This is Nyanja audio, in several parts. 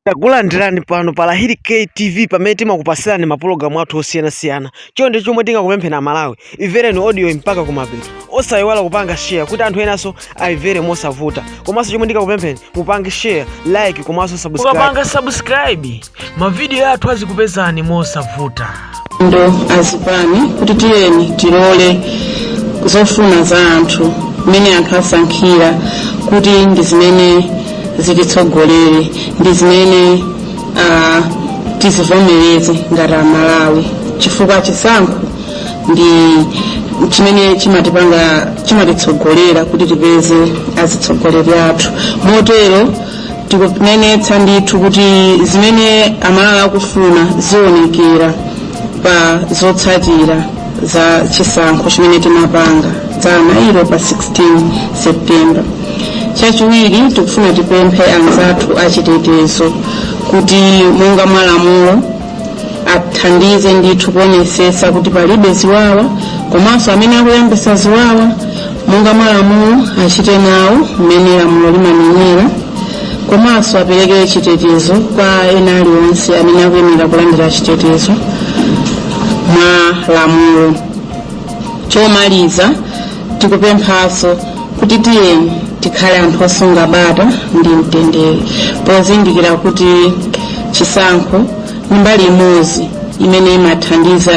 Takulandirani pano pa Asilikali TV pamene timakupasirani mapulogalamu athu osiyanasiyana. Chonde chomwe tingakupempheni Malawi, imvereni audio mpaka kumapeto. Osayiwala kupanga share kuti anthu enanso ayimvere mosavuta. Komanso chomwe ndingakupempheni mupange share, like komanso subscribe. Ukapanga subscribe, mavideo athu azikupezani mosavuta. Ndo azipani kuti tiyeni tilole zofuna za anthu mene anthu asankhira kuti ndi zimene zititsogolere, ndi zimene tizivomereze ngati Malawi, chifukwa chisankho ndi chimene chimatitsogolera kuti tipeze azitsogoleri athu. Motero tikunenetsa ndithu kuti zimene Amalawi akufuna zionekera pa zotsatira za chisankho chimene timapanga za mairo pa 16 September. Chachiwiri tikufuna tipemphe anzathu achitetezo kuti monga malamulo athandize ndithu kuonesesa kuti palibe ziwawa, komanso amene akuyambisa ziwawa monga malamulo achite nawo mmene lamulo limanenera, komanso apereke chitetezo kwa ena aliwonse amene akuyenera kulandira chitetezo mwa lamulo. Chomaliza tikupemphaso kuti tiyeni tikhale anthu osunga bata ndi mtendere, pozindikira kuti chisankho ndi mbali imodzi imene imathandiza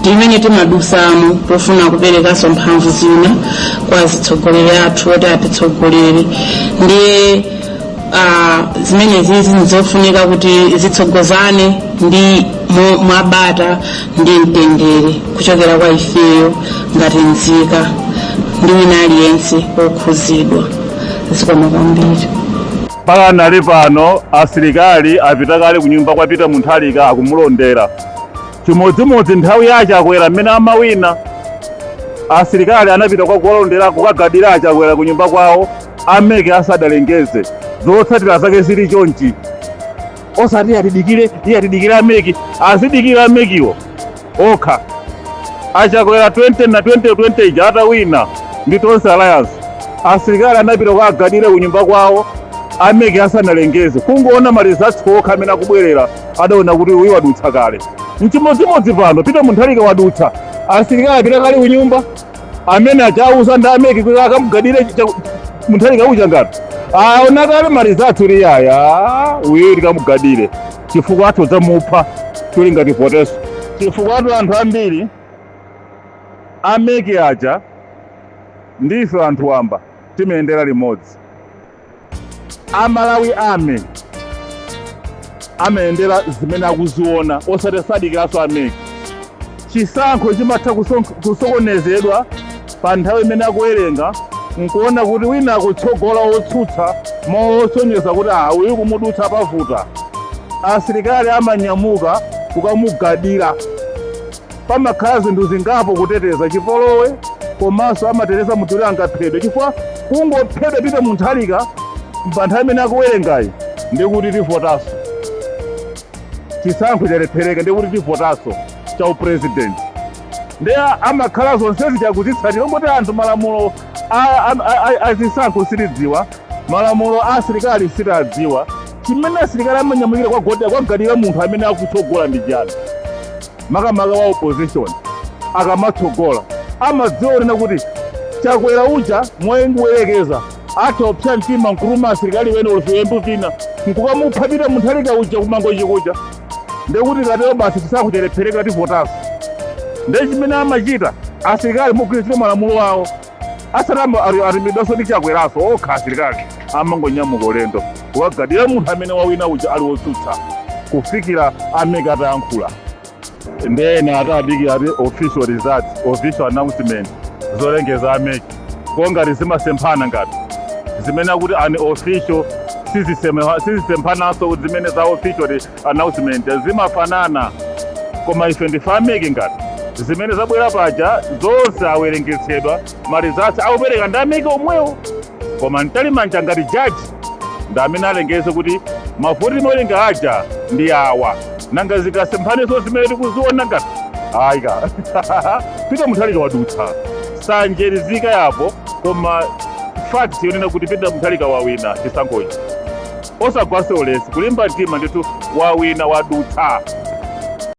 imene timadusamo pofuna kuperekanso mphamvu zina kwa azitsogoleri athu oti atitsogolere. Ndiye zimene zizi ndizofunika kuti zitsogozane ndi mwabata ndi mtendere kuchokera kwa ifeyo ngati nzika ndi wina aliyense okhuzidwa. Zikoma kwambiri. Paka nali pano Asilikali apita kale kunyumba kwa Peter Muthalika akumulondera. Chimodzimodzi nthawi yache akwera mmene amawina. Asilikali anapita kwa kulondera kukagadira achakwera kunyumba kwawo ameke asadalengeze. Zotsatira zake zili chonchi. Osati atidikire ameki, azidikire amekiwo okha. Achakwera 20 na 20 ija atawina ndi tonse alliance. Asilikali anapita kukagadira kunyumba kwawo ameke asanalengeze. Kungoona malizatsi okha amene akubwerera adaona kuti uyu wadutsa kale. Mchimodzimodzi pano Peter Muthalika wadutsa. Asilikali apita kale kunyumba amene achauza ndi ameke kuti akamugadire Muthalika uja ngati aona kale malizatsi liyaya uyu likamugadire chifukwa atodza mupha tuli ngati poteso. Chifukwa anthu ambiri ameke aja ndife anthu wamba timayendera limodzi. Amalawi amayendera zimene akuziona osati sadikiranso ameke. Chisankho chimatha kusokonezedwa pa nthawi imene akuwerenga nkuona kuti wina akutsogola otsutsa mosonyeza kuti uyu kumudutsa pavuta. Asilikali amanyamuka kukamugadira. Pamakhala zinthu zingapo kuteteza chipolowe, komanso amateteza munthu uli angaphedwe. Chifukwa kungophedwa Peter Muthalika pa nthawi imene akuwerengayi ndikuti tivotaso. Chisankho chalephereka ndikuti tivotaso cha upresident. Ndiye amakhala zonsezi chakuzitsatira ngoti anthu malamulo azisankho silidziwa, malamulo a Asilikali sitadziwa. Chimene Asilikali amanyamukira kwagadira munthu amene akutsogola ndi chani. Makamaka wa opposition akamatsogola amadziona kuti chakwera uja mwenguwerekeza atopsa mtima nkuruma Asilikali wene ulufembu vina nkukamupha Peter Muthalika uja kumango chikuja. Ndekuti katero basi chisankho chalephereka tivotaso. Ndiye chimene amachita Asilikali mugwirizira malamulo awo asalama arimidwaso ndi chakweraso okha. Asilikali amangonyamuka ulendo kukagadira munthu amene wawina uja ali wotsutsa kufikira ameke atayankhula. Ndiyena atadikira ati official results, official announcement zolengeza ameke konga zimasemphana ngati zimene akuti ani official sizisemphananso kuti zimene za official announcement zimafanana, koma ife ndife ameke ngati zimene zabwera paja zonse awerengetsedwa malizatsi akupereka ndi ameke omwewo. Koma Mtalimanja ngati jaji ndi amene alengeze kuti mavuto imowerenga aja ndi awa nanga zikasemphaneso zimene tikuziona ngati ayika Peter Muthalika wadutsa sanjerizika yapo, koma fact yonena kuti Peter Muthalika wawina chisankhochi. osagwase ulesi kulimba mtima ndithu wawina wadutsa